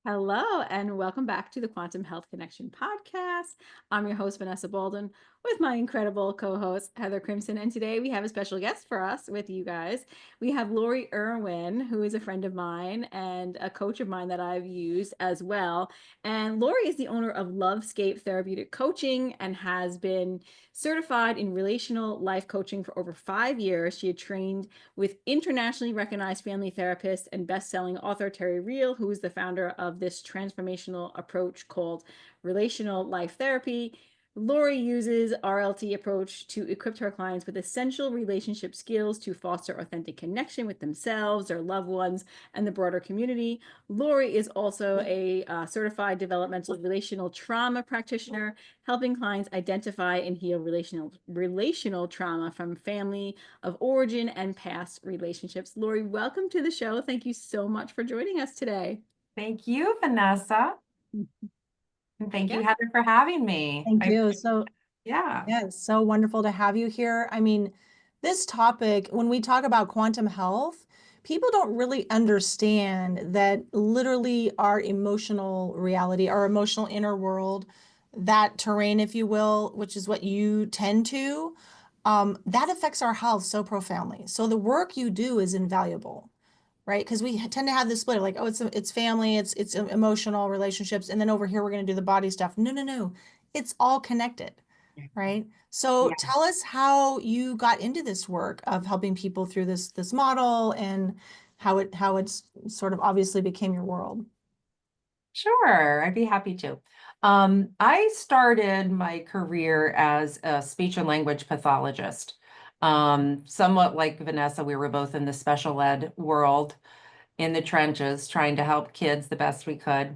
Hello, and welcome back to the Quantum Health Connection podcast. I'm your host, Vanessa Bolden, with my incredible co-host, Heather Crimson. And today we have a special guest for us with you guys. We have Lori Irwin, who is a friend of mine and a coach of mine that I've used as well. And Lori is the owner of Lovescape Therapeutic Coaching and has been certified in relational life coaching for over 5 years. She had trained with internationally recognized family therapist and best-selling author Terry Real, who is the founder of this transformational approach called Relational Life Therapy. Lori uses RLT approach to equip her clients with essential relationship skills to foster authentic connection with themselves, their loved ones, and the broader community. Lori is also a certified developmental relational trauma practitioner, helping clients identify and heal relational trauma from family of origin and past relationships. Lori, welcome to the show. Thank you so much for joining us today. Thank you, Vanessa. And thank you, Yeah. Heather, for having me. Thank you. Yeah. It's so wonderful to have you here. I mean, this topic, when we talk about quantum health, people don't really understand that literally our emotional reality, our emotional inner world, that terrain, if you will, which is what you tend to, that affects our health so profoundly. So the work you do is invaluable. Right? Because we tend to have this split, like, oh, it's family, it's emotional relationships, and then over here we're going to do the body stuff. No, no, no, it's all connected, right? So Yeah. tell us how you got into this work of helping people through this model and how it's sort of obviously became your world. Sure, I'd be happy to. I started my career as a speech and language pathologist. Somewhat like Vanessa, we were both in the special ed world in the trenches trying to help kids the best we could.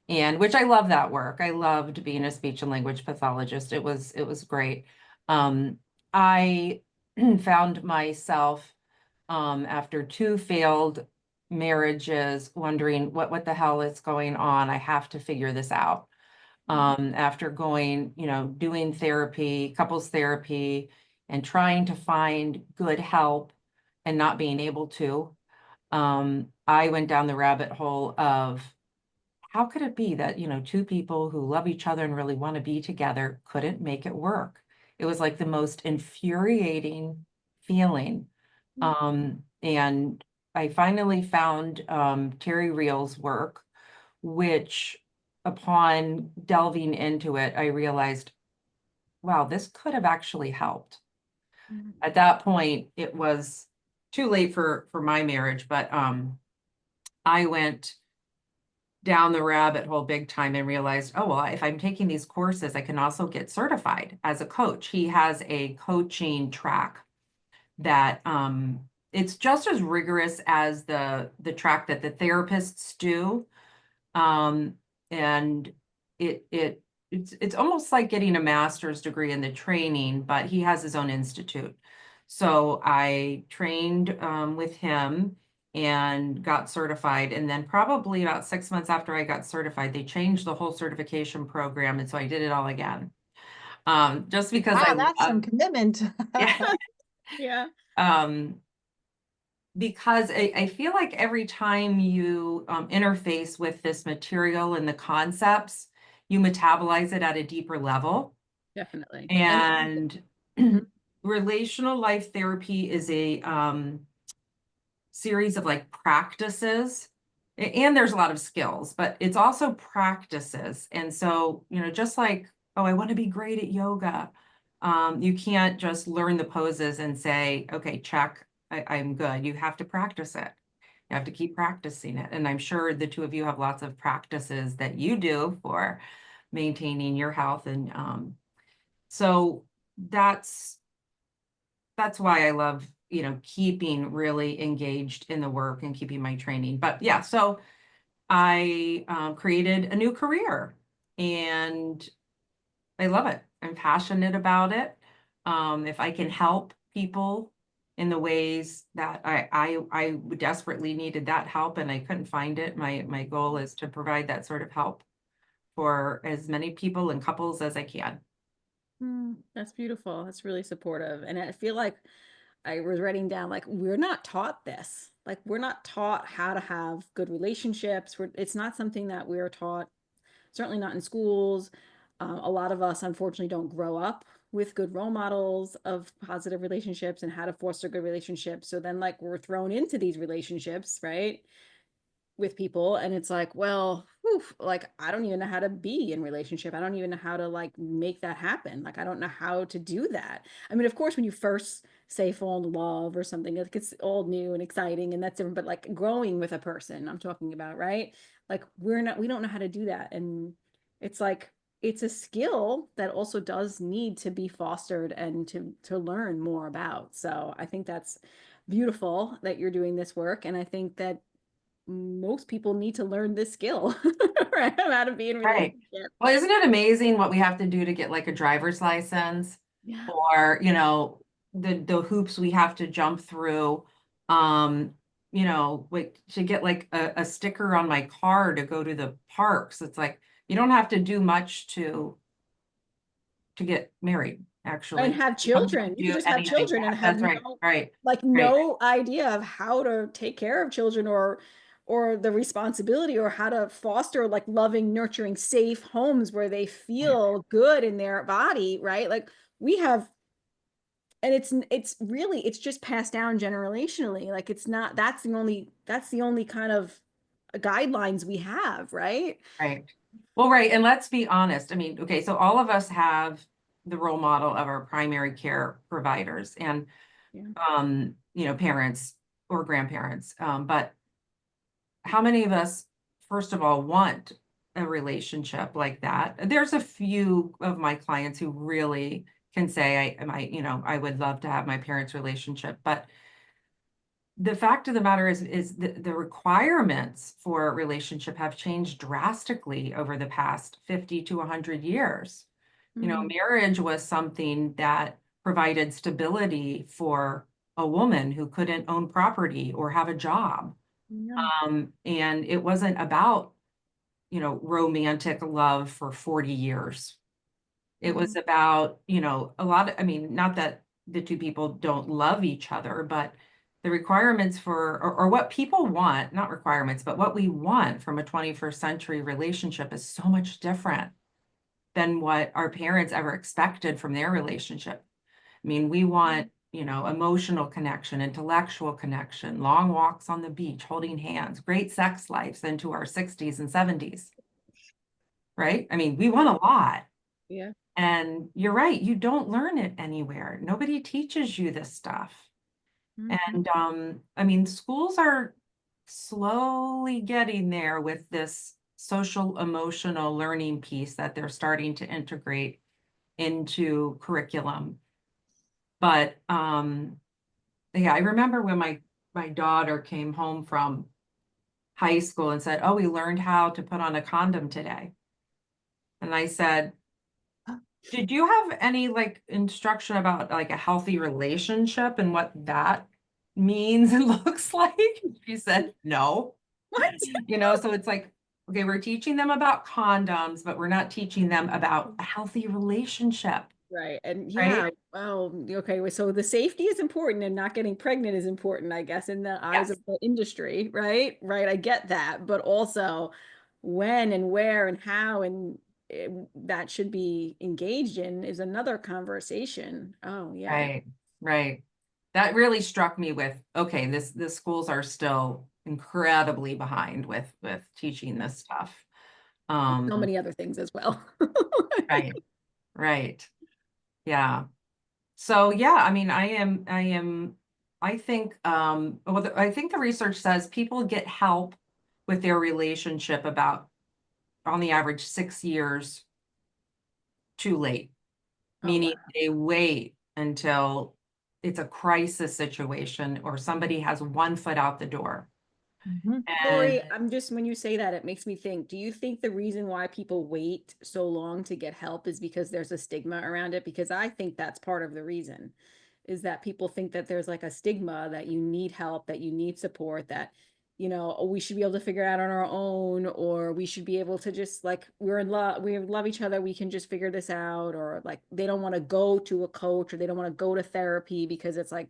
And which I love that work. I loved being a speech and language pathologist. It was great. I found myself after two failed marriages wondering what the hell is going on. I have to figure this out. After going, doing therapy, couples therapy, and trying to find good help and not being able to, I went down the rabbit hole of how could it be that, two people who love each other and really want to be together couldn't make it work? It was like the most infuriating feeling. And I finally found Terry Real's work, which upon delving into it, I realized, wow, this could have actually helped. At that point, it was too late for my marriage, but I went down the rabbit hole big time and realized, oh, well, if I'm taking these courses, I can also get certified as a coach. He has a coaching track that it's just as rigorous as the track that the therapists do. And it's almost like getting a master's degree in the training, but he has his own institute. So I trained with him and got certified. And then probably about 6 months after I got certified, they changed the whole certification program. And so I did it all again. Just because Wow, that's some commitment. yeah. Yeah. Because I feel like every time you interface with this material and the concepts, you metabolize it at a deeper level. Definitely. And Mhm. relational life therapy is a series of like practices, and there's a lot of skills, but it's also practices. And so, just like, oh, I want to be great at yoga. You can't just learn the poses and say, okay, check, I'm good. You have to practice it. You have to keep practicing it. And I'm sure the two of you have lots of practices that you do for maintaining your health. And so that's why I love, keeping really engaged in the work and keeping my training. But yeah, so I created a new career and I love it. I'm passionate about it. If I can help people in the ways that I desperately needed that help and I couldn't find it, my goal is to provide that sort of help for as many people and couples as I can. That's beautiful. That's really supportive. And I feel like I was writing down, like, we're not taught this. Like, we're not taught how to have good relationships. It's not something that we're taught, certainly not in schools. A lot of us, unfortunately, don't grow up with good role models of positive relationships and how to foster good relationships. So then, like, we're thrown into these relationships, right, with people, and it's like, well, whew, like, I don't even know how to be in relationship. I don't even know how to, like, make that happen. Like, I don't know how to do that. I mean, of course, when you first say fall in love or something, like, it's all new and exciting and that's different, but like growing with a person I'm talking about, right? Like, we don't know how to do that. And it's like, it's a skill that also does need to be fostered and to learn more about. So I think that's beautiful that you're doing this work, and I think that most people need to learn this skill, right? How to be in Right. relationship. Well, isn't it amazing what we have to do to get like a driver's license, Yeah. or, the hoops we have to jump through, like to get like a sticker on my car to go to the parks. It's like, you don't have to do much to get married, And actually. have You don't have children. to You could do just have anything. children Yeah, and have that's right. no, Right. like, Right. no idea of how to take care of children, or the responsibility, or how to foster like loving, nurturing, safe homes where they feel good in their body, right? Like, we have, and it's really, it's just passed down generationally. Like, it's not, that's the only kind of guidelines we have, right? Right. Well, right. And let's be honest. I mean, okay, so all of us have the role model of our primary care providers and, Yeah. parents or grandparents. But how many of us, first of all, want a relationship like that? There's a few of my clients who really can say, I would love to have my parents' relationship, but the fact of the matter is the requirements for a relationship have changed drastically over the past 50 to 100 years. Mm, Marriage was something that provided stability for a woman who couldn't own property or have a job. yeah. And it wasn't about, romantic love for 40 years. It was Mhm. about, a lot of, I mean, not that the two people don't love each other, but the requirements or what people want, not requirements, but what we want from a 21st century relationship is so much different than what our parents ever expected from their relationship. I mean, we want, emotional connection, intellectual connection, long walks on the beach, holding hands, great sex lives into our 60s and 70s, right? I mean, we want a lot. Yeah. And you're right, you don't learn it anywhere. Nobody teaches you this stuff. Mhm. And I mean, schools are slowly getting there with this social emotional learning piece that they're starting to integrate into curriculum. But yeah, I remember when my daughter came home from high school and said, "Oh, we learned how to put on a condom today." And I said, "Did you have any like instruction about like a healthy relationship and what that means and looks like?" She said, "No." What? So it's like, okay, we're teaching them about condoms, but we're not teaching them about a healthy relationship, Right. And right? yeah, well, okay. So the safety is important, and not getting pregnant is important, I guess, in the eyes Yes, of the industry, right? Right. I get that. But also, when and where and how, and that should be engaged in is another conversation. Oh, yeah. right, right. That really struck me with, okay, the schools are still incredibly behind with teaching this stuff. So Um, many other things as well. right, right. Yeah. So yeah, I mean, I think, I think the research says people get help with their relationship about on the average 6 years too late, Oh, wow. meaning they wait until it's a crisis situation or somebody has one foot out the door. Mhm. And Lori, I'm just, when you say that, it makes me think, do you think the reason why people wait so long to get help is because there's a stigma around it? Because I think that's part of the reason, is that people think that there's like a stigma that you need help, that you need support, that, oh, we should be able to figure it out on our own, or we should be able to just, like, we're in love, we love each other, we can just figure this out, or like they don't want to go to a coach, or they don't want to go to therapy because it's like,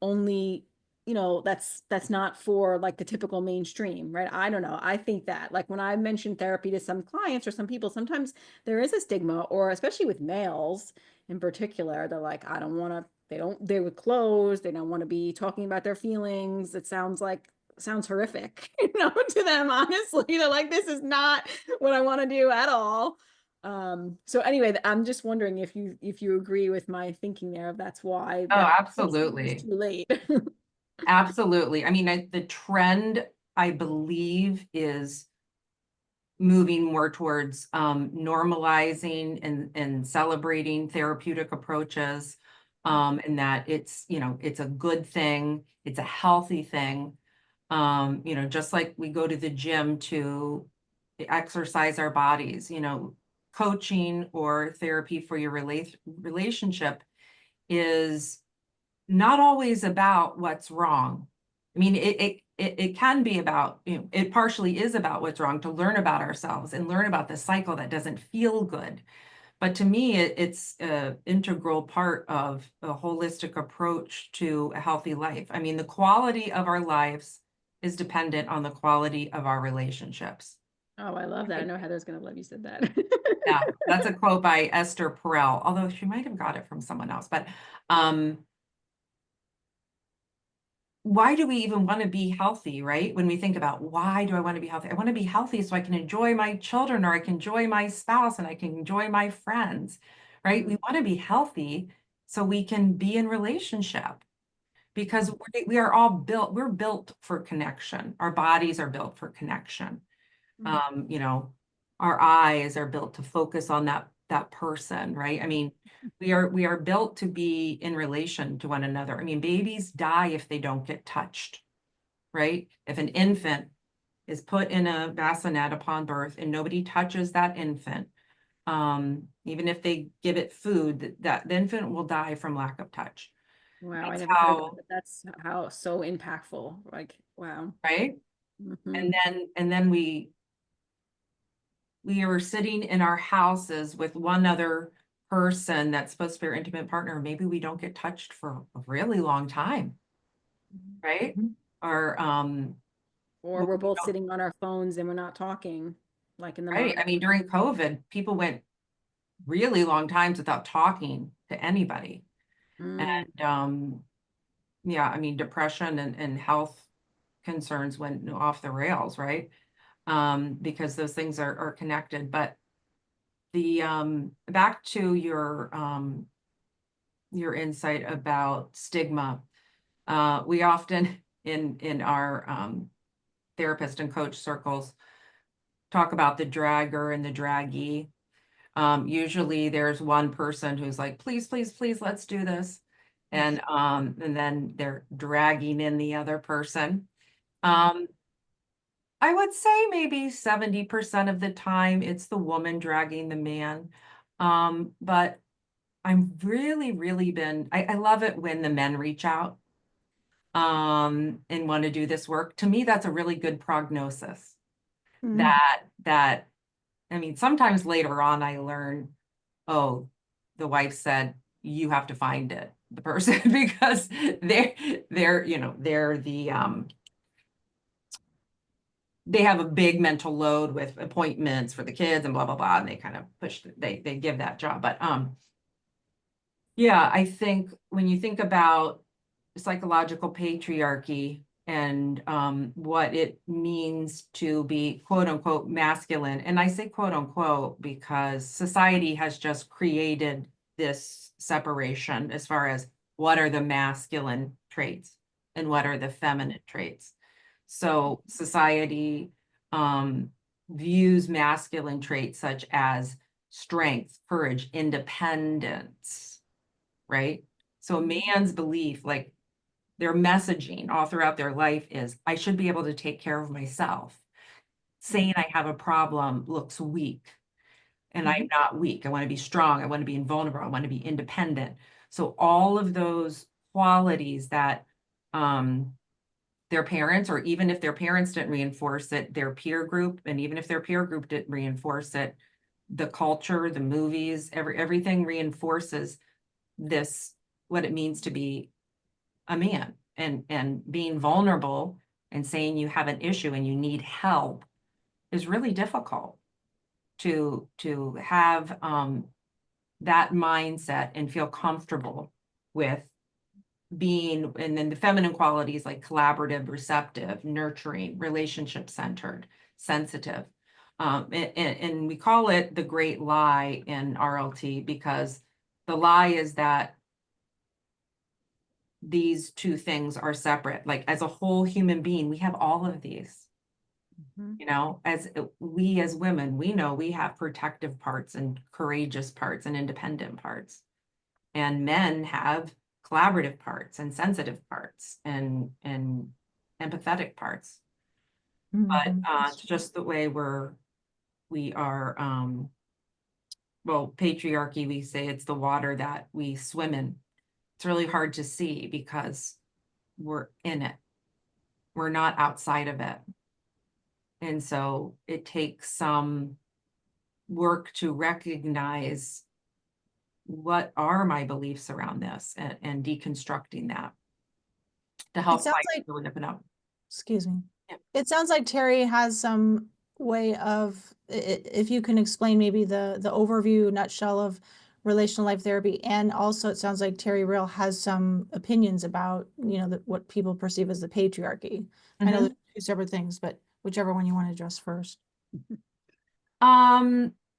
only, that's not for like the typical mainstream, right? I don't know. I think that like when I mention therapy to some clients or some people, sometimes there is a stigma, or especially with males in particular, they're like, I don't want to, they would close, they don't want to be talking about their feelings. It sounds horrific, to them, honestly. They're like, this is not what I want to do at all. So anyway, I'm just wondering if you agree with my thinking there, if that's why Oh, that it's absolutely. too late. Absolutely. I mean, the trend, I believe, is moving more towards normalizing and celebrating therapeutic approaches, and that it's a good thing, it's a healthy thing. Just like we go to the gym to exercise our bodies, coaching or therapy for your relationship is not always about what's wrong. I mean, it can be about, it partially is about what's wrong, to learn about ourselves and learn about the cycle that doesn't feel good. But to me, it's an integral part of a holistic approach to a healthy life. I mean, the quality of our lives is dependent on the quality of our relationships. Oh, I love that. I know Heather's gonna love you said that. Yeah, that's a quote by Esther Perel, although she might have got it from someone else. But why do we even want to be healthy, right? When we think about why do I want to be healthy? I want to be healthy so I can enjoy my children, or I can enjoy my spouse, and I can enjoy my friends, right? We want to be healthy so we can be in relationship, because we are all we're built for connection. Our bodies are built for connection. Mhm. Our eyes are built to focus on that person, right? I mean, we are built to be in relation to one another. I mean, babies die if they don't get touched, right? If an infant is put in a bassinet upon birth and nobody touches that infant, even if they give it food, that the infant will die from lack of touch. Wow, I That's never thought about how, that. That's how so impactful. Like, wow. right? Hmm. And then we are sitting in our houses with one other person that's supposed to be our intimate partner. Maybe we don't get touched for a really long time, right? Or Or we we're both don't, sitting on our phones and we're not talking, like in the right? I modern. mean, during COVID, people went really long times without talking to anybody. Mm. And yeah, I mean, depression and health concerns went off the rails, right? Because those things are connected. But the back to your insight about stigma. We often in our therapist and coach circles talk about the dragger and the draggee. Usually there's one person who's like, please, please, please, let's do this. And then they're dragging in the other person. Um, I would say maybe 70% of the time it's the woman dragging the man. But I'm really, really I love it when the men reach out and want to do this work. To me, that's a really good prognosis. Mm. That I mean, sometimes later on I learn, oh, the wife said you have to find it, the person, because they're they have a big mental load with appointments for the kids and blah blah blah, and they kind of they give that job. But yeah, I think when you think about psychological patriarchy and what it means to be quote unquote masculine, and I say quote unquote because society has just created this separation as far as what are the masculine traits and what are the feminine traits. So society um, views masculine traits such as strength, courage, independence, right? So a man's belief, like their messaging all throughout their life is, I should be able to take care of myself. Saying I have a problem looks weak, and I'm not weak. I want to be strong. I want to be invulnerable. I want to be independent. So all of those qualities that their parents, or even if their parents didn't reinforce it, their peer group, and even if their peer group didn't reinforce it, the culture, the movies, everything reinforces this, what it means to be a man, and being vulnerable and saying you have an issue and you need help is really difficult to have that mindset and feel comfortable with being. And then the feminine qualities like collaborative, receptive, nurturing, relationship centered, sensitive. And we call it the great lie in RLT because the lie is that these two things are separate. Like as a whole human being, we have all of these. You know, as we as women, we know we have protective parts and courageous parts and independent parts. And men have collaborative parts and sensitive parts and empathetic parts. But it's just the way we are well, patriarchy, we say it's the water that we swim in. It's really hard to see because we're in it. We're not outside of it. And so it takes some work to recognize what are my beliefs around this and deconstructing that to It help sounds fight like, really open up. excuse me. Yeah. It sounds like Terry has some way of, if you can explain maybe the overview nutshell of relational life therapy, and also it sounds like Terry Real has some opinions about, you know, what people perceive as the patriarchy. I know Mhm. there's two separate things, but whichever one you want to address first.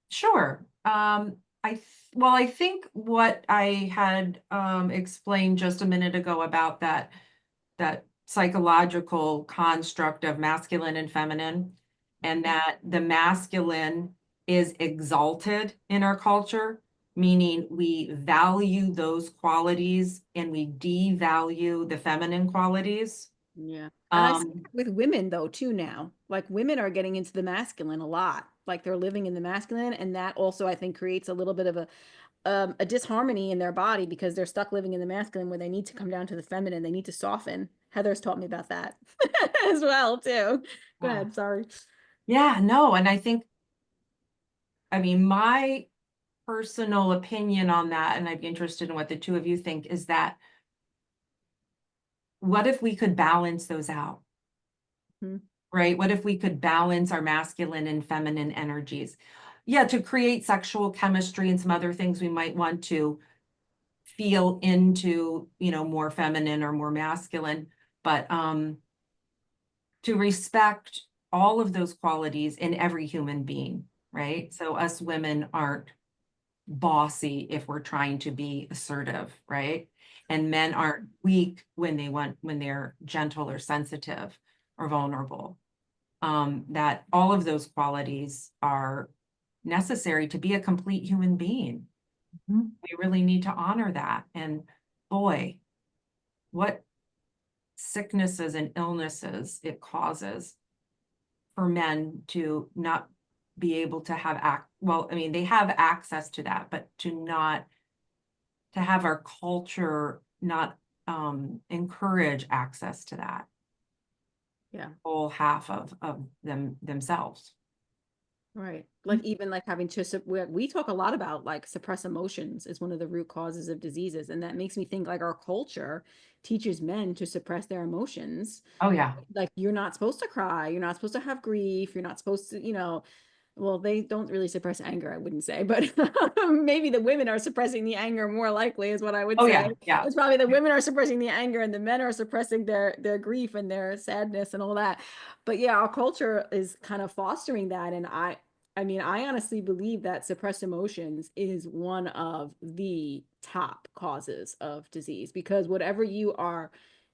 Sure. Well, I think what I had explained just a minute ago about that psychological construct of masculine and feminine, and that the masculine is exalted in our culture, meaning we value those qualities and we devalue the feminine qualities. Yeah. And I see Um, that with women though too now. Like women are getting into the masculine a lot. Like they're living in the masculine, and that also I think creates a little bit of a disharmony in their body because they're stuck living in the masculine where they need to come down to the feminine. They need to soften. Heather's taught me about that as well too. Go yeah. ahead, sorry. Yeah, no, and I mean, my personal opinion on that, and I'd be interested in what the two of you think, is that what if we could balance those out? Hmm. Right? What if we could balance our masculine and feminine energies? Yeah, to create sexual chemistry and some other things we might want to feel into, you know, more feminine or more masculine, but to respect all of those qualities in every human being, right? So us women aren't bossy if we're trying to be assertive, right? And men aren't weak when they're gentle or sensitive or vulnerable. That all of those qualities are necessary to be a complete human being. Mhm. We really need to honor that. And boy, what sicknesses and illnesses it causes for men to not be able to have well, I mean, they have access to that, but to have our culture not encourage access to that Yeah. whole half of themselves. Right. Like even like having to, we talk a lot about like suppress emotions is one of the root causes of diseases. And that makes me think like our culture teaches men to suppress their emotions. Oh yeah. Like you're not supposed to cry. You're not supposed to have grief. You're not supposed to, well, they don't really suppress anger, I wouldn't say, but maybe the women are suppressing the anger more likely is what I would Oh say. yeah. Yeah. It's probably the women are suppressing the anger and the men are suppressing their grief and their sadness and all that. But yeah, our culture is kind of fostering that. And I mean, I honestly believe that suppressed emotions is one of the top causes of disease because whatever you are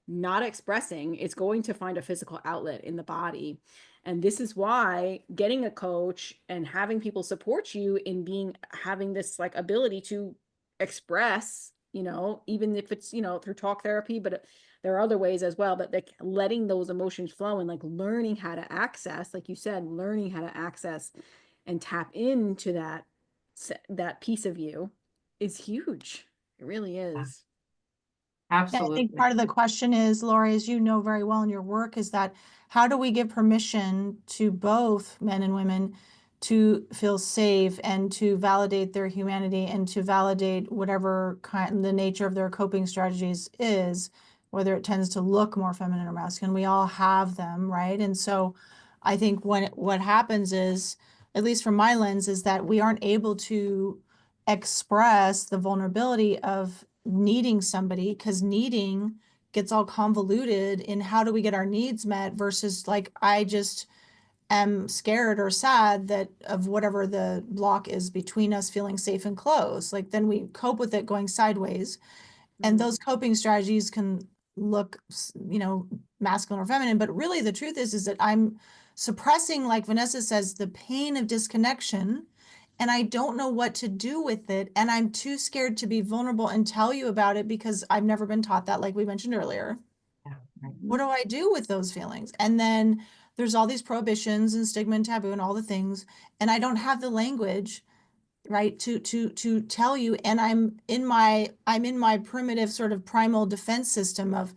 not expressing, it's going to find a physical outlet in the body. And this is why getting a coach and having people support you in having this like ability to express, even if it's, through talk therapy, but there are other ways as well, but like letting those emotions flow and like learning how to access, like you said, learning how to access and tap into that piece of you is huge. It really is. Yeah, I think Absolutely. part of the question is, Lori, as you know very well in your work, is that how do we give permission to both men and women to feel safe and to validate their humanity and to validate whatever kind the nature of their coping strategies is whether it tends to look more feminine or masculine. We all have them, right? And so I think what happens is, at least from my lens, is that we aren't able to express the vulnerability of needing somebody, because needing gets all convoluted in how do we get our needs met versus like, I just am scared or sad that of whatever the block is between us feeling safe and close. Like then we cope with it going sideways. And those coping strategies can look, masculine or feminine, but really the truth is that I'm suppressing, like Vanessa says, the pain of disconnection, and I don't know what to do with it. And I'm too scared to be vulnerable and tell you about it because I've never been taught that, like we mentioned earlier. Yeah, right. What do I do with those feelings? And then there's all these prohibitions and stigma and taboo and all the things, and I don't have the language, right, to tell you. And I'm in my primitive sort of primal defense system of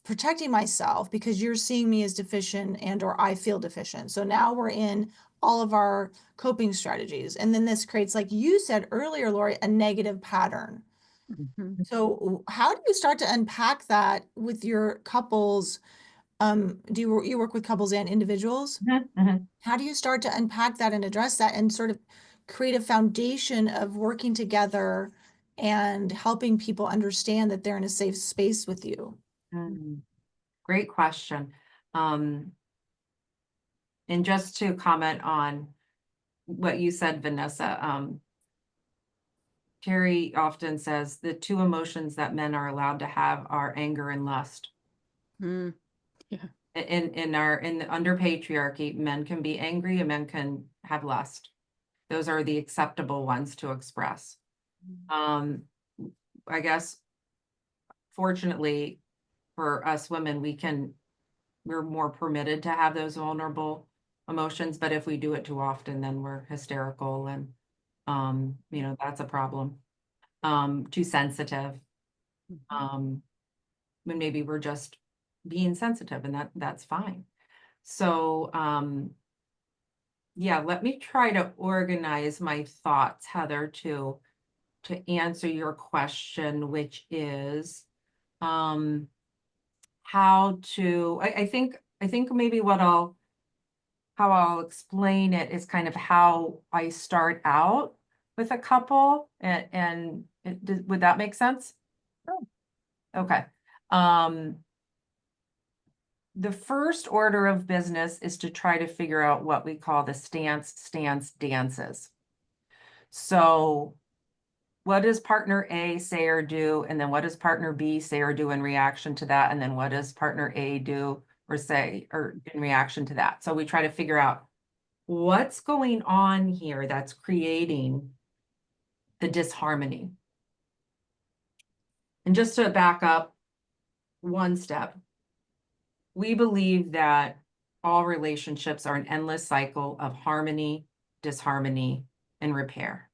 protecting myself because you're seeing me as deficient and or I feel deficient. So now we're in all of our coping strategies. And then this creates, like you said earlier, Lori, a negative pattern. Mhm. So how do you start to unpack that with your couples? Do you work with couples and individuals? Mhm, mhm. How do you start to unpack that and address that and sort of create a foundation of working together and helping people understand that they're in a safe space with you? Great question. Um, and just to comment on what you said, Vanessa, Terry often says the two emotions that men are allowed to have are anger and lust. Mm. Yeah. Under patriarchy, men can be angry and men can have lust. Those are the acceptable ones to express. I guess fortunately for us women, we're more permitted to have those vulnerable emotions, but if we do it too often, then we're hysterical and that's a problem. Too sensitive. When maybe we're just being sensitive, and that's fine. So yeah, let me try to organize my thoughts, Heather, to answer your question, which is how to I think maybe how I'll explain it is kind of how I start out with a couple, and would that make sense? Sure. Okay. The first order of business is to try to figure out what we call the stance dances. So what does partner A say or do? And then what does partner B say or do in reaction to that? And then what does partner A do or say or in reaction to that? So we try to figure out what's going on here that's creating the disharmony. And just to back up one step, we believe that all relationships are an endless cycle of harmony, disharmony, and repair.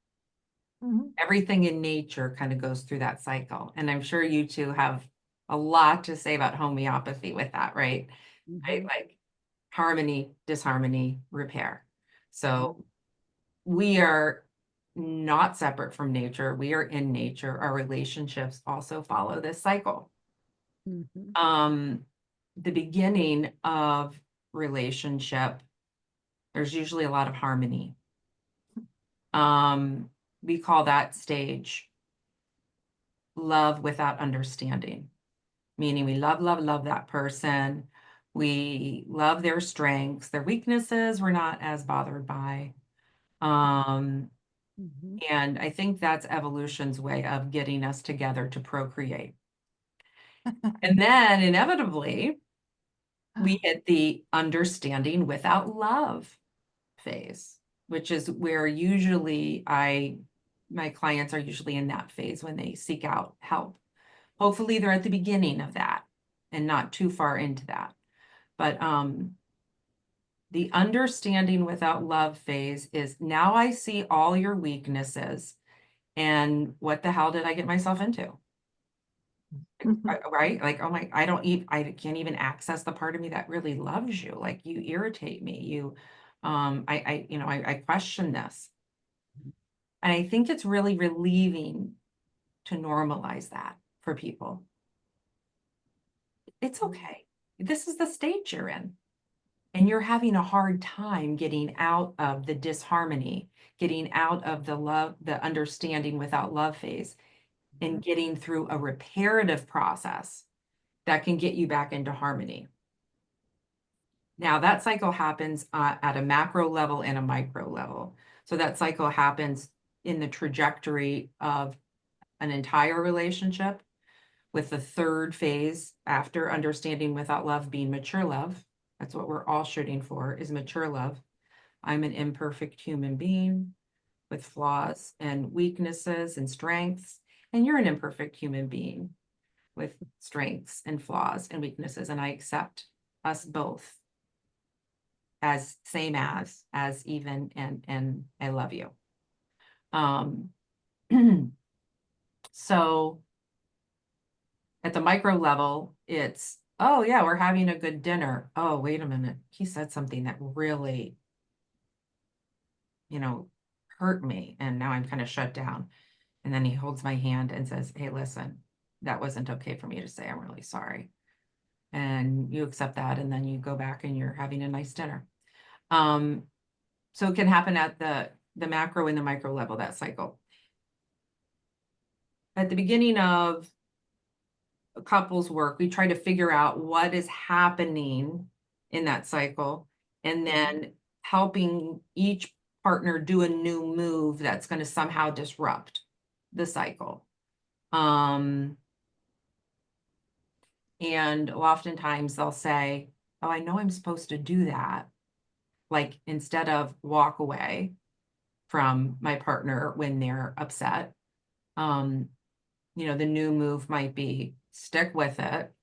Mhm. Everything in nature kind of goes through that cycle. And I'm sure you two have a lot to say about homeopathy with that, right? Right? Like harmony, disharmony, repair. So we are not separate from nature. We are in nature. Our relationships also follow this cycle. The beginning of relationship, there's usually a lot of harmony. We call that stage love without understanding, meaning we love that person. We love their strengths, their weaknesses, we're not as bothered by. And I think that's evolution's way of getting us together to procreate. And then inevitably, we hit the understanding without love phase, which is where usually my clients are usually in that phase when they seek out help. Hopefully they're at the beginning of that and not too far into that. But the understanding without love phase is now I see all your weaknesses and what the hell did I get myself into? Right? Like, oh my, I can't even access the part of me that really loves you. Like you irritate me. I question this. And I think it's really relieving to normalize that for people. It's okay. This is the stage you're in. And you're having a hard time getting out of the disharmony, getting out of the understanding without love phase, and getting through a reparative process that can get you back into harmony. Now, that cycle happens at a macro level and a micro level. So that cycle happens in the trajectory of an entire relationship, with the third phase after understanding without love being mature love. That's what we're all shooting for, is mature love. I'm an imperfect human being with flaws and weaknesses and strengths, and you're an imperfect human being with strengths and flaws and weaknesses, and I accept us both as same as even, and I love you. Um, so at the micro level, it's, oh yeah, we're having a good dinner. Oh, wait a minute. He said something that really, hurt me. And now I'm kind of shut down. And then he holds my hand and says, hey, listen, that wasn't okay for me to say. I'm really sorry. And you accept that. And then you go back and you're having a nice dinner. So it can happen at the macro and the micro level, that cycle. At the beginning of couples work, we try to figure out what is happening in that cycle, and then helping each partner do a new move that's going to somehow disrupt the cycle. And oftentimes they'll say, oh, I know I'm supposed to do that. Like, instead of walk away from my partner when they're upset, the new move might be stick with it,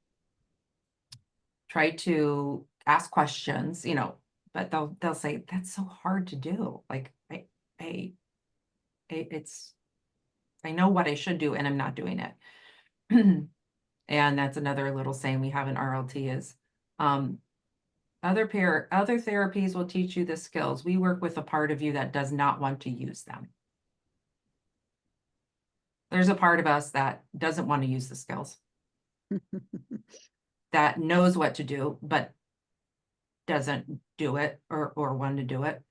try to ask questions, but they'll say, that's so hard to do. Like, I know what I should do and I'm not doing it. And that's another little saying we have in RLT is, other therapies will teach you the skills. We work with a part of you that does not want to use them. There's a part of us that doesn't want to use the skills, that knows what to do, but doesn't do it or want to do it.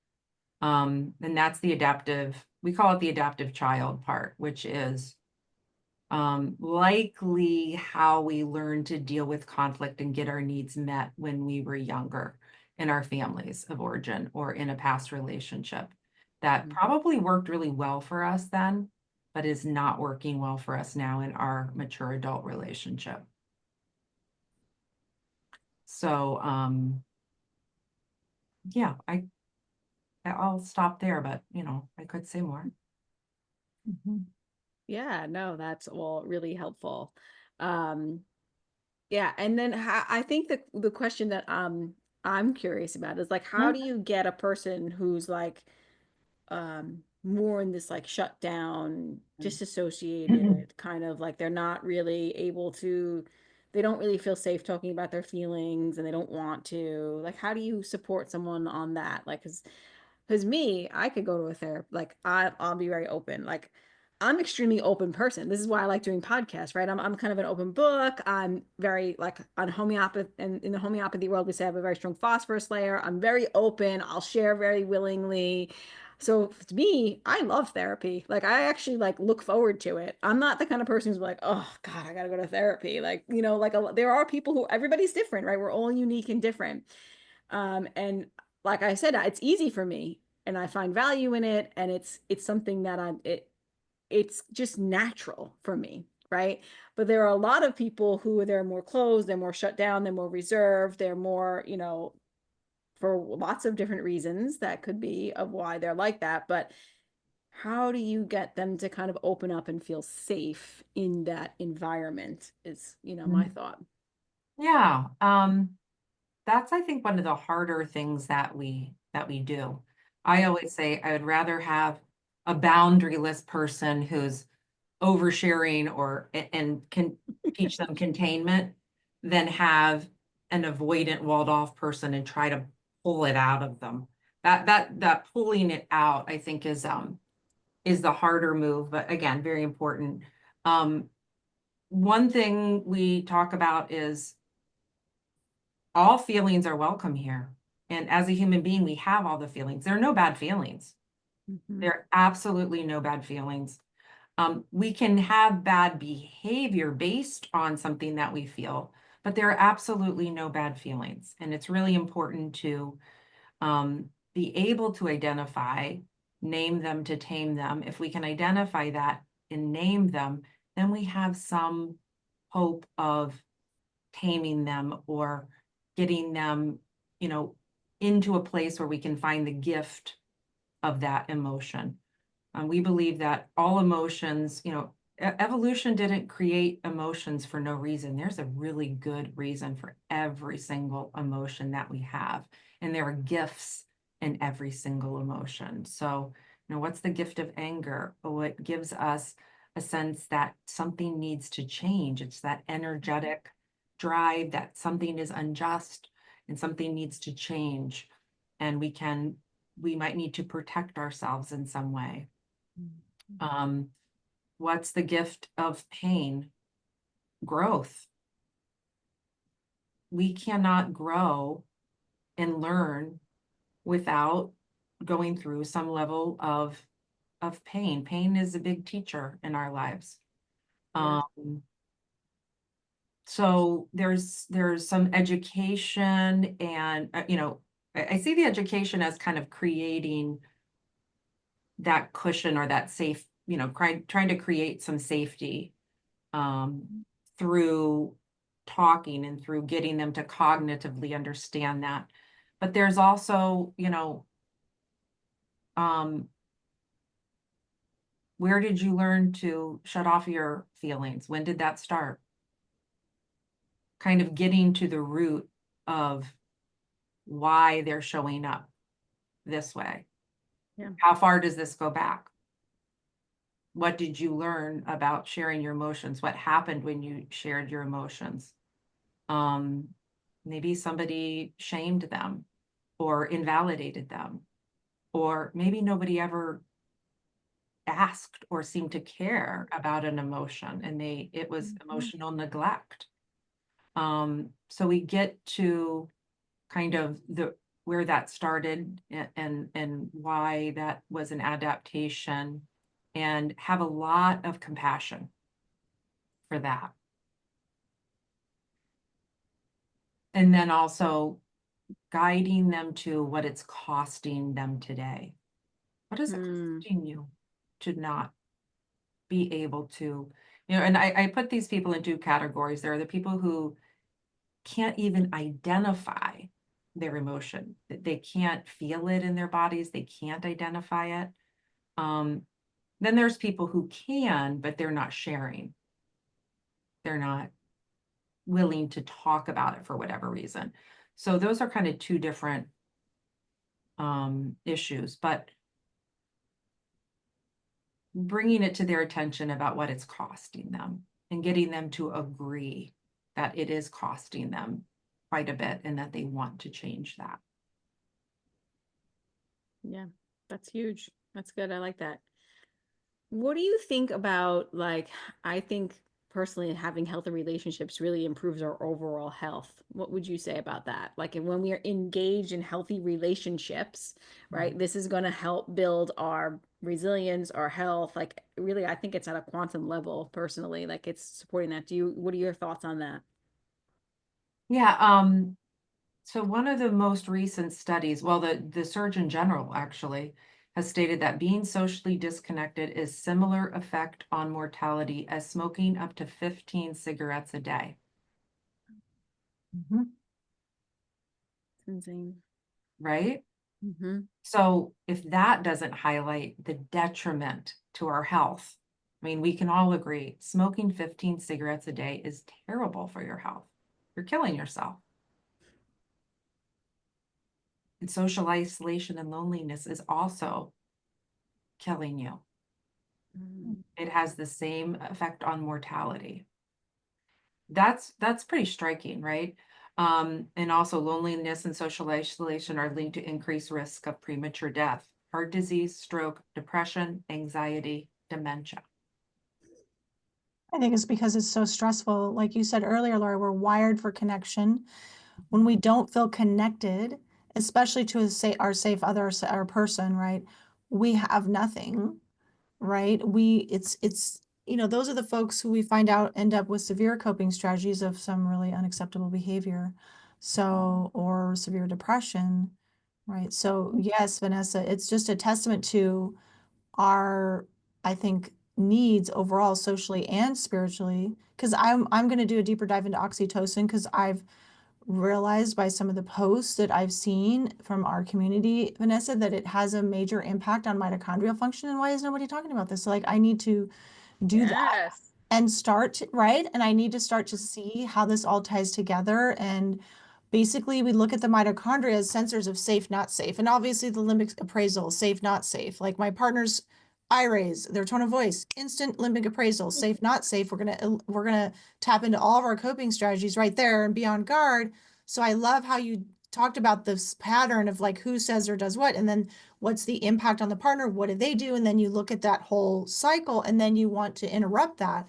And that's we call it the adaptive child part, which is likely how we learn to deal with conflict and get our needs met when we were younger in our families of origin or in a past relationship that probably worked really well for us then, but is not working well for us now in our mature adult relationship. So, yeah, I'll stop there, but I could say more. Yeah, no, that's all really helpful. Yeah, and then I think the question that I'm curious about is like, how do you get a person who's like more in this like shut down, disassociated, kind of like they're not really able to, they don't really feel safe talking about their feelings and they don't want to, like, how do you support someone on that? Like, because me, I could go to a therapist, like I'll be very open. Like I'm extremely open person. This is why I like doing podcasts, right? I'm kind of an open book. I'm very like on homeopathy, and in the homeopathy world, we say I have a very strong phosphorus layer. I'm very open. I'll share very willingly. So to me, I love therapy. Like I actually like look forward to it. I'm not the kind of person who's like, oh God, I gotta go to therapy. Like, there are people who everybody's different, right? We're all unique and different. And like I said, it's easy for me and I find value in it. And it's something that it's just natural for me. Right. But there are a lot of people who they're more closed, they're more shut down, they're more reserved, they're more, for lots of different reasons that could be of why they're like that. But how do you get them to kind of open up and feel safe in that environment is, my thought. Yeah. That's, I think, one of the harder things that we do. I always say I would rather have a boundaryless person who's oversharing and can teach them containment than have an avoidant walled off person and try to pull it out of them. That pulling it out, I think, is the harder move, but again, very important. One thing we talk about is all feelings are welcome here. And as a human being, we have all the feelings. There are no bad feelings. There are absolutely no bad feelings. We can have bad behavior based on something that we feel, but there are absolutely no bad feelings. And it's really important to be able to identify, name them to tame them. If we can identify that and name them, then we have some hope of taming them or getting them, into a place where we can find the gift of that emotion. We believe that all emotions, evolution didn't create emotions for no reason. There's a really good reason for every single emotion that we have. And there are gifts in every single emotion. So, what's the gift of anger? Oh, it gives us a sense that something needs to change. It's that energetic drive that something is unjust and something needs to change. And we might need to protect ourselves in some way. What's the gift of pain? Growth. We cannot grow and learn without going through some level of pain. Pain is a big teacher in our lives. Yeah. So there's some education and, I see the education as kind of creating that cushion or that safe, trying to create some safety through talking and through getting them to cognitively understand that. But there's also, where did you learn to shut off your feelings? When did that start? Kind of getting to the root of why they're showing up this way. Yeah. How far does this go back? What did you learn about sharing your emotions? What happened when you shared your emotions? Maybe somebody shamed them or invalidated them, or maybe nobody ever asked or seemed to care about an emotion and it was emotional neglect. So we get to kind of where that started and why that was an adaptation, and have a lot of compassion for that. And then also guiding them to what it's costing them today. What is it costing you to not be able to, and I put these people in two categories. There are the people who can't even identify their emotion. They can't feel it in their bodies. They can't identify it. Then there's people who can, but they're not sharing. They're not willing to talk about it for whatever reason. So those are kind of two different issues, but bringing it to their attention about what it's costing them and getting them to agree that it is costing them quite a bit and that they want to change that. Yeah, that's huge. That's good. I like that. What do you think about, I think personally having healthy relationships really improves our overall health. What would you say about that? Like, and when we are engaged in healthy relationships, right, this is going to help build our resilience, our health. Like, really, I think it's at a quantum level personally, like it's supporting that. What are your thoughts on that? Yeah. So one of the most recent studies, well, the Surgeon General actually has stated that being socially disconnected is similar effect on mortality as smoking up to 15 cigarettes a day. It's insane. Right? So if that doesn't highlight the detriment to our health, I mean, we can all agree smoking 15 cigarettes a day is terrible for your health. You're killing yourself. And social isolation and loneliness is also killing you. It has the same effect on mortality. That's pretty striking, right? And also loneliness and social isolation are linked to increased risk of premature death, heart disease, stroke, depression, anxiety, dementia. I think it's because it's so stressful. Like you said earlier, Laura, we're wired for connection. when we don't feel connected, especially to our safe other, our person, right? We have nothing, right? It's, those are the folks who we find out end up with severe coping strategies of some really unacceptable behavior. So, or severe depression, right? So yes, Vanessa, it's just a testament to our, I think, needs overall, socially and spiritually. Because I'm going to do a deeper dive into oxytocin because I've realized by some of the posts that I've seen from our community, Vanessa, that it has a major impact on mitochondrial function. And why is nobody talking about this? So like I need to do that Yes. and start, right? And I need to start to see how this all ties together. And basically we look at the mitochondria as sensors of safe, not safe. And obviously the limbic appraisal, safe, not safe. Like my partner's eye raise, their tone of voice, instant limbic appraisal, safe, not safe. We're gonna tap into all of our coping strategies right there and be on guard. So I love how you talked about this pattern of like who says or does what, and then what's the impact on the partner, what do they do, and then you look at that whole cycle, and then you want to interrupt that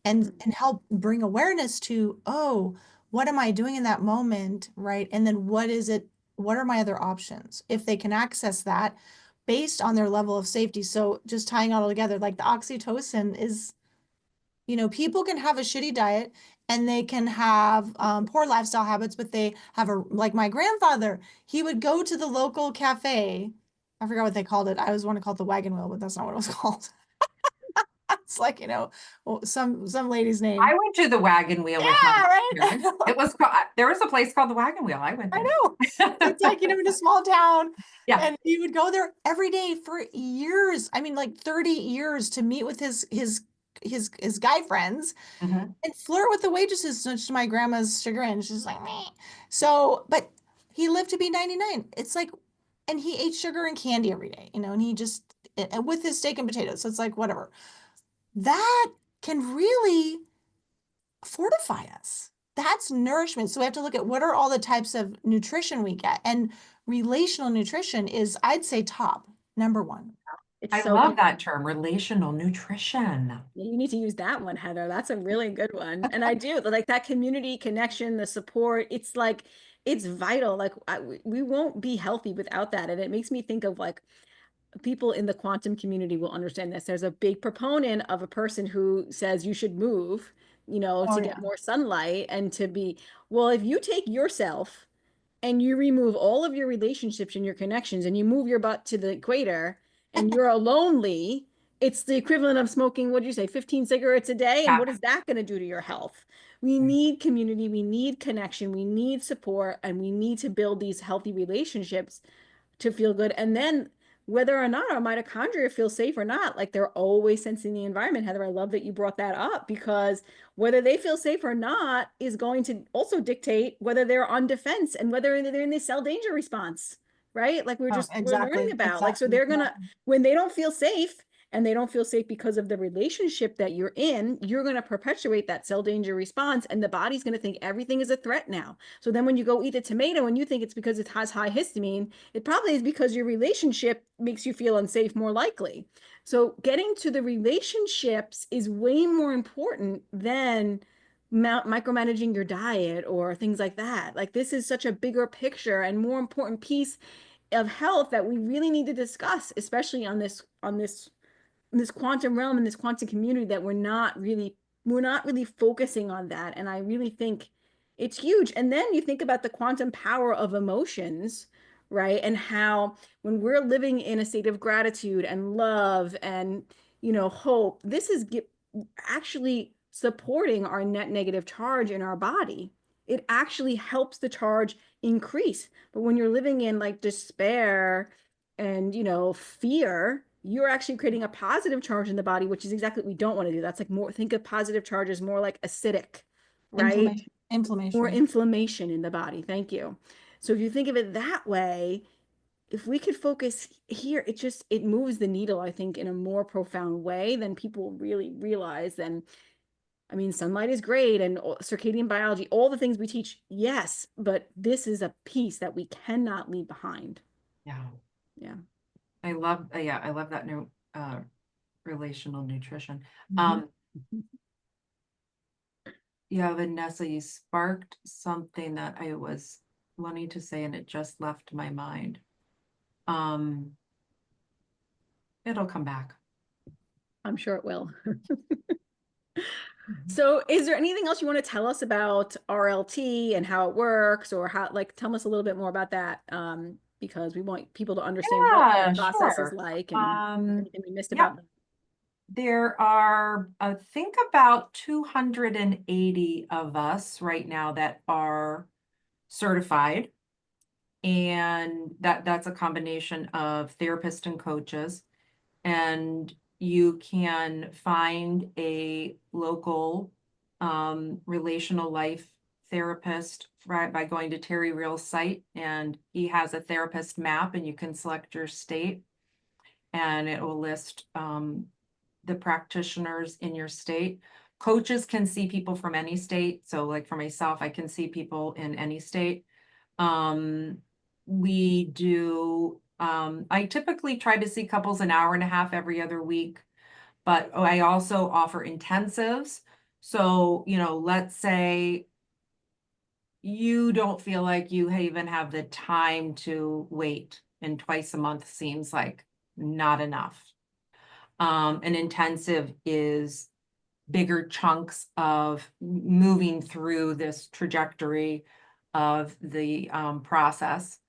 and help bring awareness to, oh, what am I doing in that moment, right? And then what are my other options if they can access that based on their level of safety? So just tying it all together, like the oxytocin is, people can have a shitty diet and they can have poor lifestyle habits, but they have like my grandfather, he would go to the local cafe. I forgot what they called it. I always want to call it the wagon wheel, but that's not what it was called. It's like, some lady's name. I went to the wagon wheel with my Yeah, right. parents. There was a place called the wagon wheel. I went I there. know. It's like, in a small town. Yeah. And he would go there every day for years. I mean, like 30 years to meet with his guy friends Mhm. and flirt with the waitresses, much to my grandma's chagrin. She's like, meh. So, but he lived to be 99. It's like, and he ate sugar and candy every day, and he just, and with his steak and potatoes. So it's like, whatever. That can really fortify us. That's nourishment. So we have to look at what are all the types of nutrition we get. And relational nutrition is, I'd say, top number one. It's I so love good. that term, relational nutrition. You need to use that one, Heather. That's a really good one. And I do like that community connection, the support. It's like, it's vital. Like we won't be healthy without that. And it makes me think of like people in the quantum community will understand this. There's a big proponent of a person who says you should move, Oh to yeah. get more sunlight and to be, well, if you take yourself and you remove all of your relationships and your connections and you move your butt to the equator and you're lonely, it's the equivalent of smoking, what do you say, 15 cigarettes a day? And Yeah. what is that going to do to your health? We need community, we need connection, we need support, and we need to build these healthy relationships to feel good. And then whether or not our mitochondria feel safe or not, like they're always sensing the environment. Heather, I love that you brought that up because whether they feel safe or not is going to also dictate whether they're on defense and whether they're in the cell danger response, right? Like Oh, we're learning exactly. about, like, so Exactly. they're Yeah. gonna, when they don't feel safe, and they don't feel safe because of the relationship that you're in, you're going to perpetuate that cell danger response. And the body's going to think everything is a threat now. So then when you go eat a tomato and you think it's because it has high histamine, it probably is because your relationship makes you feel unsafe more likely. So getting to the relationships is way more important than micromanaging your diet or things like that. Like this is such a bigger picture and more important piece of health that we really need to discuss, especially on this quantum realm and this quantum community, that we're not really focusing on that. And I really think it's huge. And then you think about the quantum power of emotions, right? And how when we're living in a state of gratitude and love and hope, this is actually supporting our net negative charge in our body. It actually helps the charge increase. But when you're living in like despair and fear, you're actually creating a positive charge in the body, which is exactly what we don't want to do. That's like more, think of positive charges more like acidic, right? Inflammation. More Inflammation. inflammation in the body. Thank you. So if you think of it that way, if we could focus here, it moves the needle, I think, in a more profound way than people really realize. And I mean, sunlight is great and circadian biology, all the things we teach, yes, but this is a piece that we cannot leave behind. Yeah. Yeah. I love that new relational nutrition. Mhm. Yeah, Vanessa, you sparked something that I was wanting to say and it just left my mind. Um, it'll come back. I'm sure it will. So is there anything else you want to tell us about RLT and how it works, or how, like, tell us a little bit more about that? Because we want people to understand what the Yeah, process is sure. like, and anything we missed Yeah, about that. there are, I think about 280 of us right now that are certified. And that's a combination of therapists and coaches. And you can find a local relational life therapist by going to Terry Real's site, and he has a therapist map, and you can select your state, and it will list the practitioners in your state. Coaches can see people from any state. So like for myself, I can see people in any state. We do, I typically try to see couples an hour and a half every other week, but I also offer intensives. So, let's say you don't feel like you even have the time to wait, and twice a month seems like not enough. An intensive is bigger chunks of moving through this trajectory of the process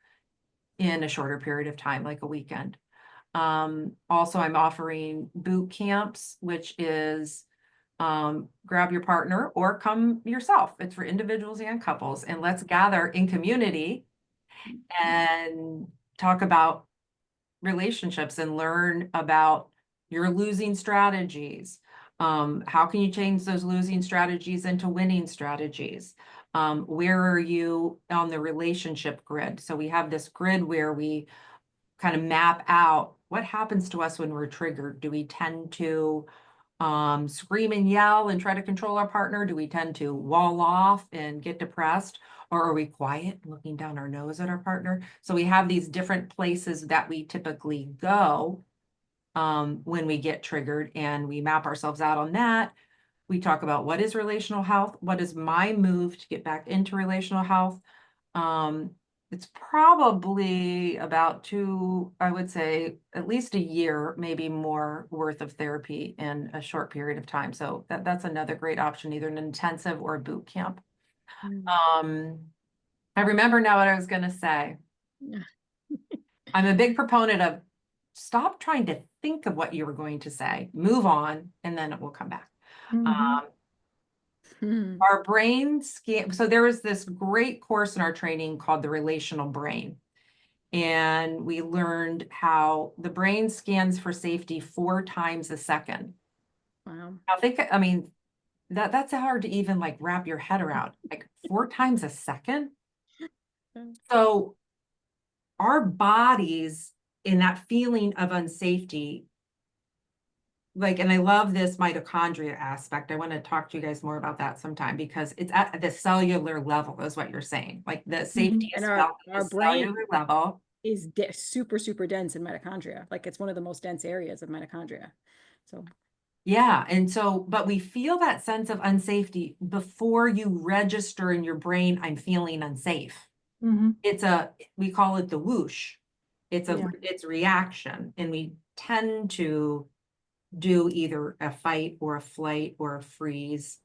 in a shorter period of time, like a weekend. Also, I'm offering boot camps, which is grab your partner or come yourself. It's for individuals and couples, and let's gather in community and talk about relationships and learn about your losing strategies. How can you change those losing strategies into winning strategies? Where are you on the relationship grid? So we have this grid where we kind of map out what happens to us when we're triggered. Do we tend to scream and yell and try to control our partner? Do we tend to wall off and get depressed? Or are we quiet, looking down our nose at our partner? So we have these different places that we typically go when we get triggered, and we map ourselves out on that. We talk about what is relational health, what is my move to get back into relational health. It's probably about I would say at least a year, maybe more worth of therapy in a short period of time. So that's another great option, either an intensive or a boot camp. I remember now what I was going to say. Yeah. I'm a big proponent of stop trying to think of what you were going to say, move on, and then it will come back. Our brain scan. So there was this great course in our training called the Relational Brain. And we learned how the brain scans for safety 4 times a second. Wow. I mean, that's hard to even like wrap your head around, like 4 times a second. So our bodies, in that feeling of unsafety, like, and I love this mitochondria aspect. I want to talk to you guys more about that sometime, because it's at the cellular level is what you're saying. Like the safety And is felt at our the brain cellular level. is super, super dense in mitochondria. Like, it's one of the most dense areas of mitochondria. So Yeah. And so, but we feel that sense of unsafety before you register in your brain, I'm feeling unsafe. We call it the whoosh. It's reaction. And we tend to do either a fight or a flight or a freeze.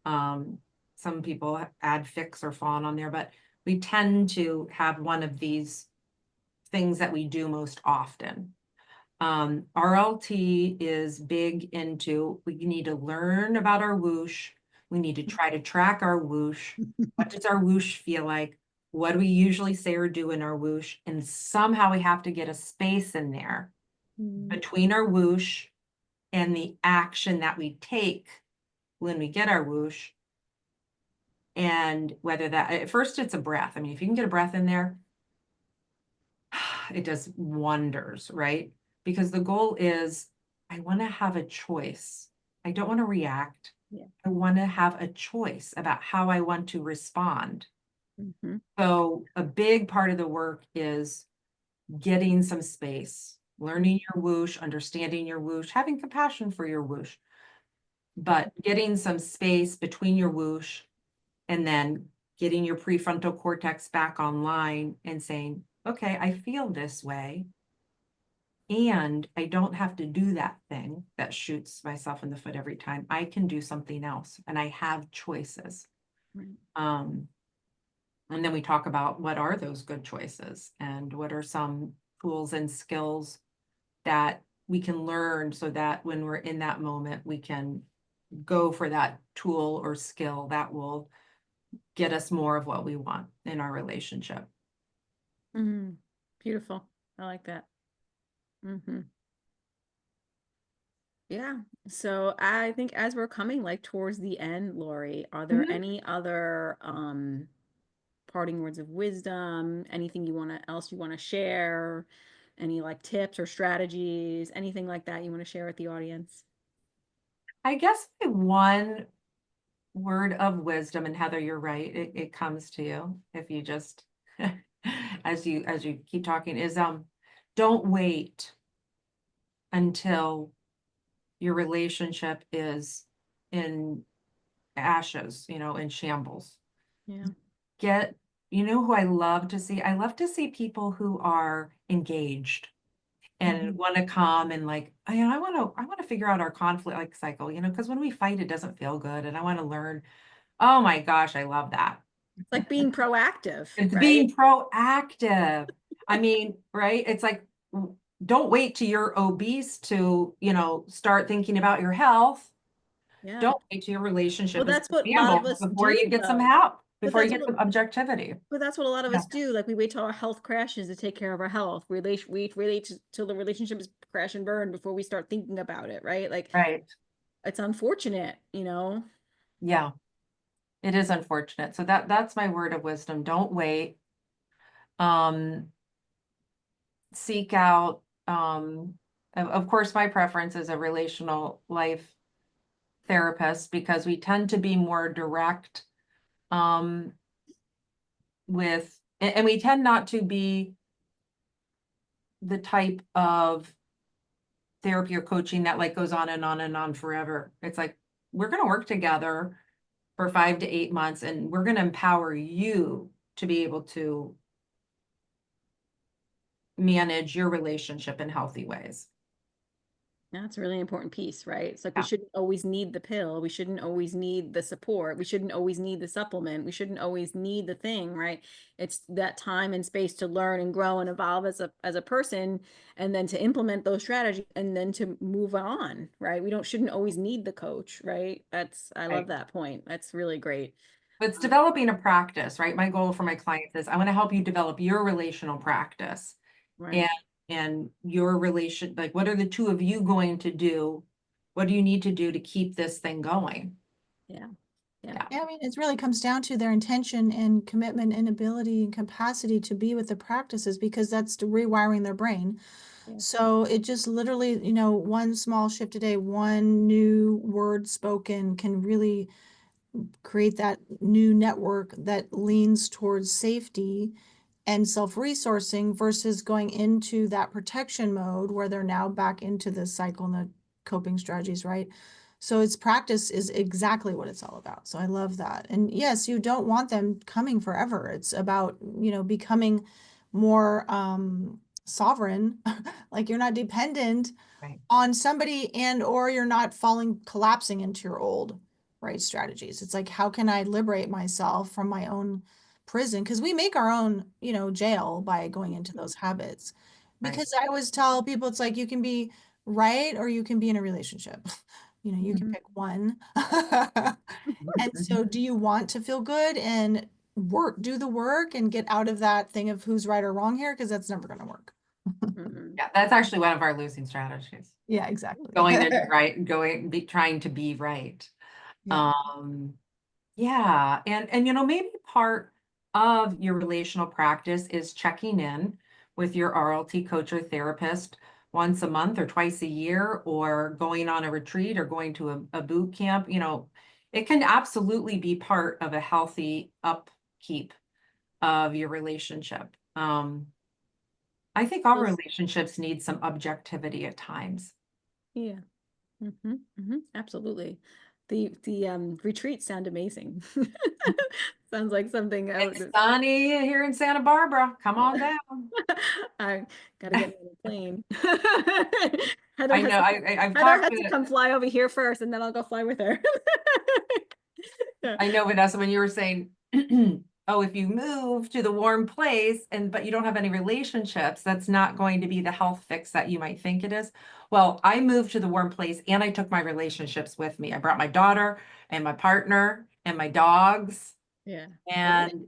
Some people add fix or fawn on there, but we tend to have one of these things that we do most often. RLT is big into, we need to learn about our whoosh. We need to try to track our whoosh. What does our whoosh feel like? What do we usually say or do in our whoosh? And somehow we have to get a space in there between our whoosh and the action that we take when we get our whoosh. And whether that, at first it's a breath. I mean, if you can get a breath in there, it does wonders, right? Because the goal is, I want to have a choice. I don't want to react. Yeah. I want to have a choice about how I want to respond. So a big part of the work is getting some space, learning your whoosh, understanding your whoosh, having compassion for your whoosh. but getting some space between your whoosh and then getting your prefrontal cortex back online and saying, okay, I feel this way. And I don't have to do that thing that shoots myself in the foot every time. I can do something else and I have choices. Right. And then we talk about what are those good choices and what are some tools and skills that we can learn so that when we're in that moment, we can go for that tool or skill that will get us more of what we want in our relationship. Mhm. Beautiful. I like that. Yeah. So I think as we're coming like towards the end, Lori, are there Mhm. any other parting words of wisdom, anything else you want to share, any like tips or strategies, anything like that you want to share with the audience? I guess my one word of wisdom, and Heather, you're right, it comes to you if you just as you keep talking, is don't wait until your relationship is in ashes, in shambles. Yeah. Who I love to see? I love to see people who are engaged and want to come and like, I want to figure out our conflict like cycle, because when we fight, it doesn't feel good. And I want to learn. Oh my gosh, I love that. It's like being proactive, It's right? being proactive. I mean, right? It's like, don't wait till you're obese to, start thinking about your health. Yeah. Don't wait till your Well, relationship is that's what a in lot of shambles us before do you get some though. help, But before you that's get what some objectivity. But that's what a lot of Yeah. us do. Like we wait till our health crashes to take care of our health. We relate till the relationship is crash and burn before we start thinking about it, right? Like Right. it's unfortunate, you know? Yeah. It is unfortunate. So that's my word of wisdom. Don't wait. Um, Seek out, of course, my preference is a relational life therapist because we tend to be more direct, um, and we tend not to be the type of therapy or coaching that like goes on and on and on forever. It's like, we're going to work together for 5 to 8 months and we're going to empower you to be able to manage your relationship in healthy ways. That's a really important piece, right? It's like we Yeah. shouldn't always need the pill. We shouldn't always need the support. We shouldn't always need the supplement. We shouldn't always need the thing, right? It's that time and space to learn and grow and evolve as a person and then to implement those strategies and then to move on, right? We don't shouldn't always need the coach, right? I love Right. that point. That's really great. But it's developing a practice, right? My goal for my clients is I want to help you develop your relational practice Right. and your relation, like what are the two of you going to do? What do you need to do to keep this thing going? Yeah. Yeah. Yeah. Yeah, I mean, it really comes down to their intention and commitment and ability and capacity to be with the practices because that's rewiring their brain. Yeah. So it just literally, one small shift a day, one new word spoken can really create that new network that leans towards safety and self-resourcing versus going into that protection mode where they're now back into the cycle and the coping strategies, right? So its practice is exactly what it's all about. So I love that. And yes, you don't want them coming forever. It's about, becoming more sovereign, like you're not dependent Right. on somebody or you're not collapsing into your old right strategies. It's like, how can I liberate myself from my own prison? Because we make our own, jail by going into those habits. Right. Because I always tell people it's like you can be right or you can be in a relationship. You can Mhm. pick one. And Mhm. so do you want to feel good and do the work and get out of that thing of who's right or wrong here? Because that's never going to work. Mhm. Yeah, that's actually one of our losing strategies. Yeah, exactly. Going there to right, trying to be right. Yeah. Um, yeah, and maybe part of your relational practice is checking in with your RLT coach or therapist once a month or twice a year, or going on a retreat or going to a boot camp. It can absolutely be part of a healthy upkeep of your relationship. I think all Yes. relationships need some objectivity at times. Yeah. Absolutely. The retreats sound amazing. Sounds like something It's sunny here in Santa Barbara. Come on down. I gotta get on a plane. Heather I has know. to, I've Heather talked has to to. come fly over here first, and then I'll go fly with her. Yeah. I know, Vanessa, when you were saying, oh, if you move to the warm place but you don't have any relationships, that's not going to be the health fix that you might think it is. Well, I moved to the warm place and I took my relationships with me. I brought my daughter and my partner and my dogs, Yeah. and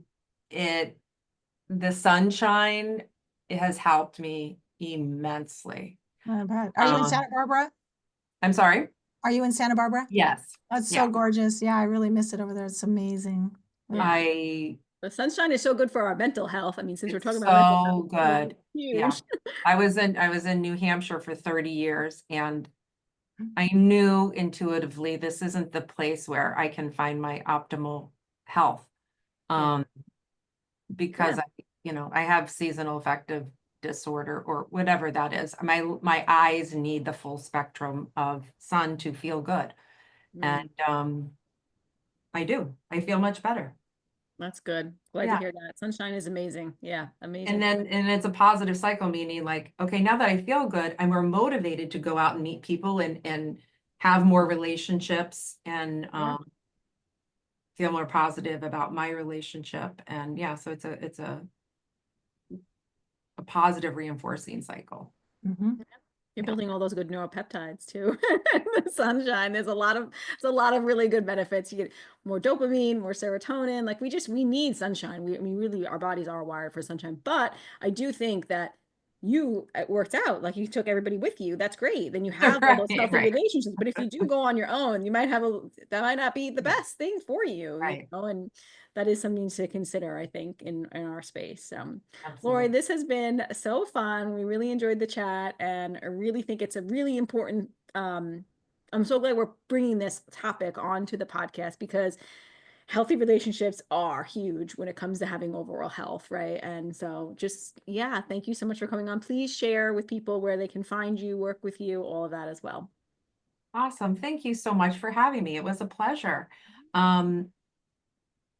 the sunshine, it has helped me immensely. I bet. Are you in Santa Barbara? I'm sorry. Are you in Santa Barbara? Yes. That's Yeah. so gorgeous. Yeah, I really miss it over there. It's amazing. Yeah. The sunshine is so good for our mental health. I mean, since we're talking about mental health, so good. Yeah. huge. I was in New Hampshire for 30 years, and I knew intuitively this isn't the place where I can find my optimal health. Because I have seasonal affective disorder or whatever that is. My eyes need the full spectrum of sun to feel good. And I do. I feel much better. That's good. Glad to hear that. Sunshine is amazing. Yeah, amazing. And it's a positive cycle, meaning like, okay, now that I feel good, I'm more motivated to go out and meet people and have more relationships and feel more positive about my relationship. And yeah, so it's a positive reinforcing cycle. You're building all those good neuropeptides too. The sunshine, there's a lot of really good benefits. You get more dopamine, more serotonin. Like we need sunshine. I mean, really, our bodies are wired for sunshine. But I do think that it worked out. Like you took everybody with you. That's great. Then you have all those healthy relationships. But if you do go on your own, you might that might not be the best thing for you. Right. And that is something to consider, I think, in our space. Absolutely. Lori, this has been so fun. We really enjoyed the chat, and I really think it's a really important. I'm so glad we're bringing this topic onto the podcast because healthy relationships are huge when it comes to having overall health, right? And so thank you so much for coming on. Please share with people where they can find you, work with you, all of that as well. Awesome. Thank you so much for having me. It was a pleasure.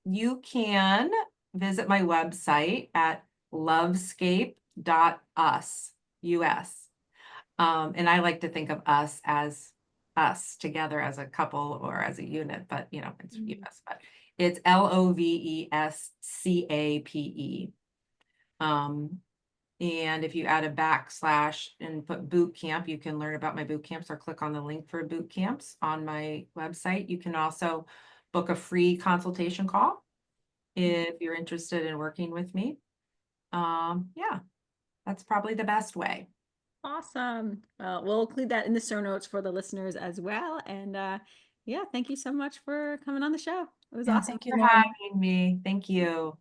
You can visit my website at lovescape.us. And I like to think of us as us together as a couple or as a unit, but it's US, but it's LOVESCAPE. And if you add a backslash and put boot camp, you can learn about my boot camps or click on the link for boot camps on my website. You can also book a free consultation call if you're interested in working with me. Yeah, that's probably the best way. Awesome. Well, we'll include that in the show notes for the listeners as well. And thank you so much for coming on the show. It was awesome. Thank you, For Lori. having me. Thank you.